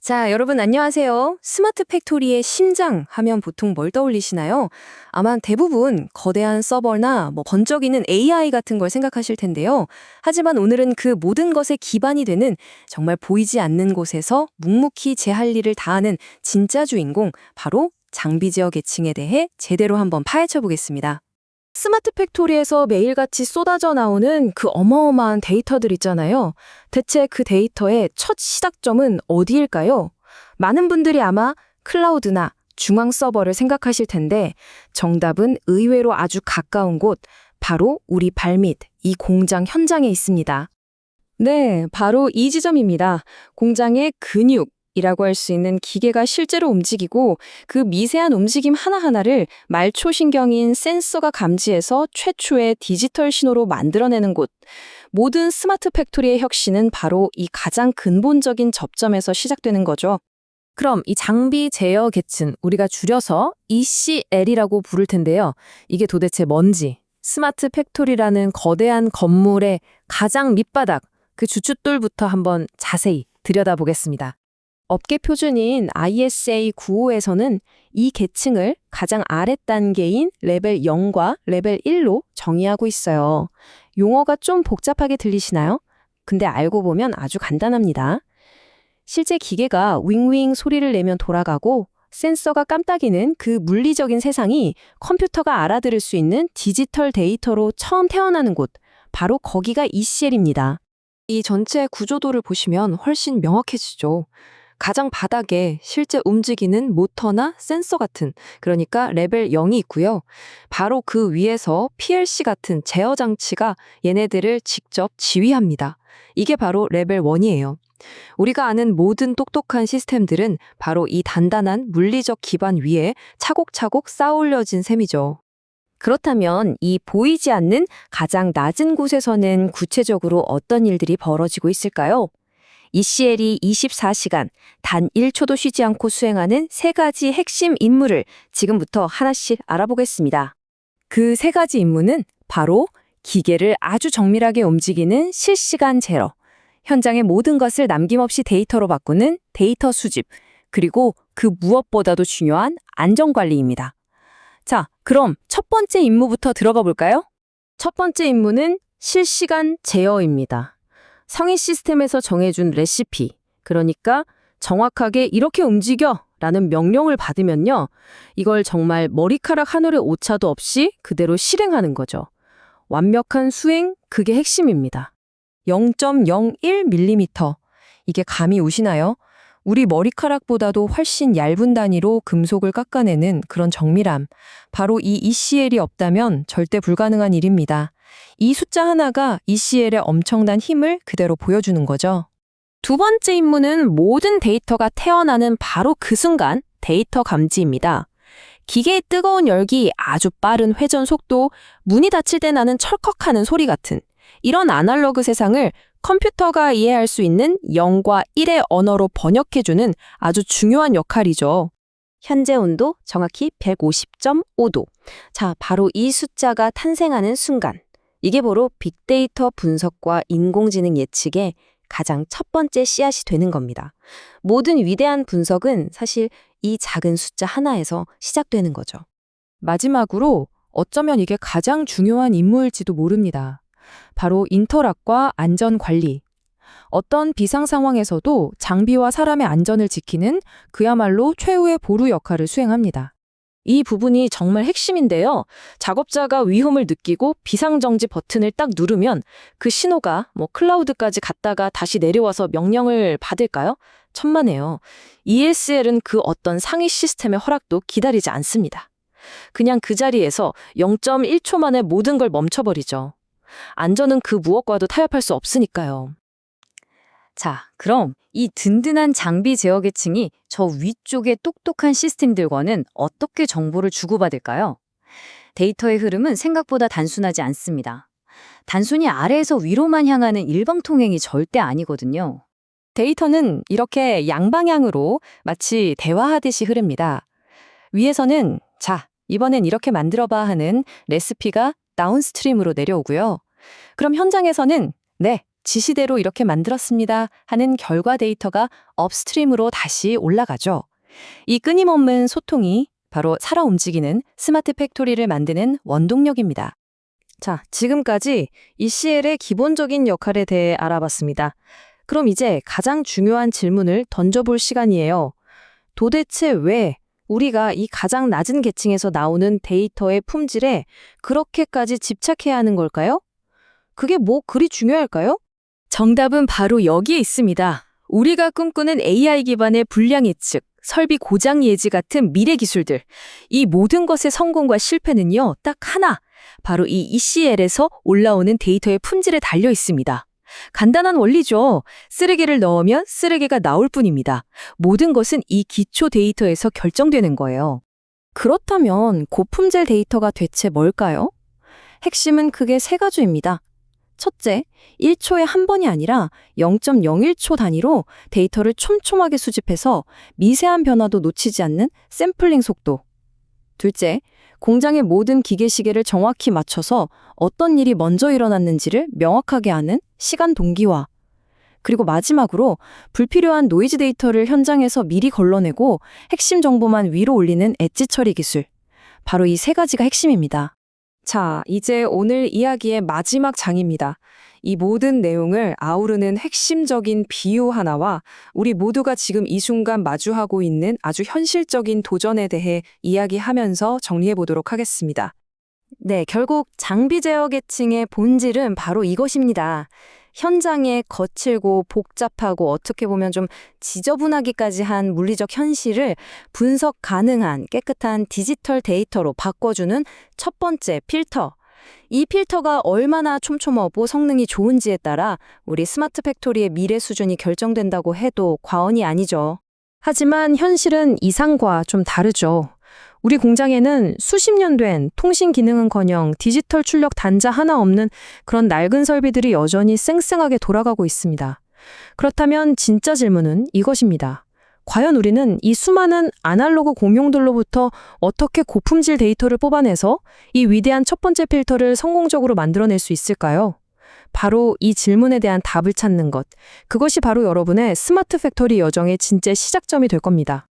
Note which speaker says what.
Speaker 1: 자, 여러분 안녕하세요. 스마트 팩토리의 심장 하면 보통 뭘 떠올리시나요? 아마 대부분 거대한 서버나 번쩍이는 AI 같은 걸 생각하실 텐데요. 하지만 오늘은 그 모든 것의 기반이 되는 정말 보이지 않는 곳에서 묵묵히 제 할 일을 다하는 진짜 주인공, 바로 장비 제어 계층에 대해 제대로 한번 파헤쳐 보겠습니다. 스마트 팩토리에서 매일같이 쏟아져 나오는 그 어마어마한 데이터들 있잖아요. 대체 그 데이터의 첫 시작점은 어디일까요? 많은 분들이 아마 클라우드나 중앙 서버를 생각하실 텐데 정답은 의외로 아주 가까운 곳, 바로 우리 발밑, 이 공장 현장에 있습니다. 네, 바로 이 지점입니다. 공장의 근육이라고 할 수 있는 기계가 실제로 움직이고 그 미세한 움직임 하나하나를 말초신경인 센서가 감지해서 최초의 디지털 신호로 만들어내는 곳. 모든 스마트 팩토리의 혁신은 바로 이 가장 근본적인 접점에서 시작되는 거죠. 그럼 이 장비 제어 계층, 우리가 줄여서 ECL이라고 부를 텐데요. 이게 도대체 뭔지, 스마트 팩토리라는 거대한 건물의 가장 밑바닥, 그 주춧돌부터 한번 자세히 들여다보겠습니다. 업계 표준인 ISA 95에서는 이 계층을 가장 아랫 단계인 레벨 0과 레벨 1로 정의하고 있어요. 용어가 좀 복잡하게 들리시나요? 근데 알고 보면 아주 간단합니다. 실제 기계가 윙윙 소리를 내면 돌아가고 센서가 깜빡이는 그 물리적인 세상이 컴퓨터가 알아들을 수 있는 디지털 데이터로 처음 태어나는 곳, 바로 거기가 ECL입니다. 이 전체 구조도를 보시면 훨씬 명확해지죠. 가장 바닥에 실제 움직이는 모터나 센서 같은, 그러니까 레벨 0이 있고요. 바로 그 위에서 PLC 같은 제어 장치가 얘네들을 직접 지휘합니다. 이게 바로 레벨 1이에요. 우리가 아는 모든 똑똑한 시스템들은 바로 이 단단한 물리적 기반 위에 차곡차곡 쌓아올려진 셈이죠. 그렇다면 이 보이지 않는 가장 낮은 곳에서는 구체적으로 어떤 일들이 벌어지고 있을까요? ECL이 24시간, 단 1초도 쉬지 않고 수행하는 세 가지 핵심 임무를 지금부터 하나씩 알아보겠습니다. 그 세 가지 임무는 바로 기계를 아주 정밀하게 움직이는 실시간 제어, 현장의 모든 것을 남김없이 데이터로 바꾸는 데이터 수집, 그리고 그 무엇보다도 중요한 안전관리입니다. 자, 그럼 첫 번째 임무부터 들어가 볼까요? 첫 번째 임무는 실시간 제어입니다. 상위 시스템에서 정해준 레시피, 그러니까 정확하게 이렇게 움직여 라는 명령을 받으면요. 이걸 정말 머리카락 한 올의 오차도 없이 그대로 실행하는 거죠. 완벽한 수행, 그게 핵심입니다. 0.01mm. 이게 감이 오시나요? 우리 머리카락보다도 훨씬 얇은 단위로 금속을 깎아내는 그런 정밀함. 바로 이 ECL이 없다면 절대 불가능한 일입니다. 이 숫자 하나가 ECL의 엄청난 힘을 그대로 보여주는 거죠. 두 번째 임무는 모든 데이터가 태어나는 바로 그 순간 데이터 감지입니다. 기계의 뜨거운 열기, 아주 빠른 회전 속도, 문이 닫힐 때 나는 철컥하는 소리 같은 이런 아날로그 세상을 컴퓨터가 이해할 수 있는 0과 1의 언어로 번역해주는 아주 중요한 역할이죠. 현재 온도 정확히 150.5도. 자, 바로 이 숫자가 탄생하는 순간. 이게 바로 빅데이터 분석과 인공지능 예측의 가장 첫 번째 씨앗이 되는 겁니다. 모든 위대한 분석은 사실 이 작은 숫자 하나에서 시작되는 거죠. 마지막으로 어쩌면 이게 가장 중요한 임무일지도 모릅니다. 바로 인터락과 안전관리. 어떤 비상 상황에서도 장비와 사람의 안전을 지키는 그야말로 최후의 보루 역할을 수행합니다. 이 부분이 정말 핵심인데요. 작업자가 위험을 느끼고 비상정지 버튼을 딱 누르면 그 신호가 클라우드까지 갔다가 다시 내려와서 명령을 받을까요? 천만에요. ESL은 그 어떤 상위 시스템의 허락도 기다리지 않습니다. 그냥 그 자리에서 0.1초 만에 모든 걸 멈춰버리죠. 안전은 그 무엇과도 타협할 수 없으니까요. 자, 그럼 이 든든한 장비 제어 계층이 저 위쪽의 똑똑한 시스템들과는 어떻게 정보를 주고받을까요? 데이터의 흐름은 생각보다 단순하지 않습니다. 단순히 아래에서 위로만 향하는 일방통행이 절대 아니거든요. 데이터는 이렇게 양방향으로 마치 대화하듯이 흐릅니다. 위에서는 자, 이번엔 이렇게 만들어봐 하는 레시피가 다운스트림으로 내려오고요. 그럼 현장에서는 네, 지시대로 이렇게 만들었습니다 하는 결과 데이터가 업스트림으로 다시 올라가죠. 이 끊임없는 소통이 바로 살아 움직이는 스마트 팩토리를 만드는 원동력입니다. 자, 지금까지 ECL의 기본적인 역할에 대해 알아봤습니다. 그럼 이제 가장 중요한 질문을 던져볼 시간이에요. 도대체 왜 우리가 이 가장 낮은 계층에서 나오는 데이터의 품질에 그렇게까지 집착해야 하는 걸까요? 그게 뭐 그리 중요할까요? 정답은 바로 여기에 있습니다. 우리가 꿈꾸는 AI 기반의 불량 예측, 설비 고장 예지 같은 미래 기술들. 이 모든 것의 성공과 실패는요, 딱 하나. 바로 이 ECL에서 올라오는 데이터의 품질에 달려 있습니다. 간단한 원리죠. 쓰레기를 넣으면 쓰레기가 나올 뿐입니다. 모든 것은 이 기초 데이터에서 결정되는 거예요. 그렇다면 고품질 데이터가 대체 뭘까요? 핵심은 크게 세 가지입니다. 첫째, 1초에 한 번이 아니라 0.01초 단위로 데이터를 촘촘하게 수집해서 미세한 변화도 놓치지 않는 샘플링 속도. 둘째, 공장의 모든 기계시계를 정확히 맞춰서 어떤 일이 먼저 일어났는지를 명확하게 아는 시간 동기화. 그리고 마지막으로 불필요한 노이즈 데이터를 현장에서 미리 걸러내고 핵심 정보만 위로 올리는 엣지 처리 기술. 바로 이 세 가지가 핵심입니다. 자, 이제 오늘 이야기의 마지막 장입니다. 이 모든 내용을 아우르는 핵심적인 비유 하나와 우리 모두가 지금 이 순간 마주하고 있는 아주 현실적인 도전에 대해 이야기하면서 정리해 보도록 하겠습니다. 네, 결국 장비 제어 계층의 본질은 바로 이것입니다. 현장의 거칠고 복잡하고 어떻게 보면 좀 지저분하기까지 한 물리적 현실을 분석 가능한 깨끗한 디지털 데이터로 바꿔주는 첫 번째 필터. 이 필터가 얼마나 촘촘하고 성능이 좋은지에 따라 우리 스마트 팩토리의 미래 수준이 결정된다고 해도 과언이 아니죠. 하지만 현실은 이상과 좀 다르죠. 우리 공장에는 수십 년 된 통신 기능은커녕 디지털 출력 단자 하나 없는 그런 낡은 설비들이 여전히 쌩쌩하게 돌아가고 있습니다. 그렇다면 진짜 질문은 이것입니다. 과연 우리는 이 수많은 아날로그 공용들로부터 어떻게 고품질 데이터를 뽑아내서 이 위대한 첫 번째 필터를 성공적으로 만들어낼 수 있을까요? 바로 이 질문에 대한 답을 찾는 것. 그것이 바로 여러분의 스마트 팩토리 여정의 진짜 시작점이 될 겁니다.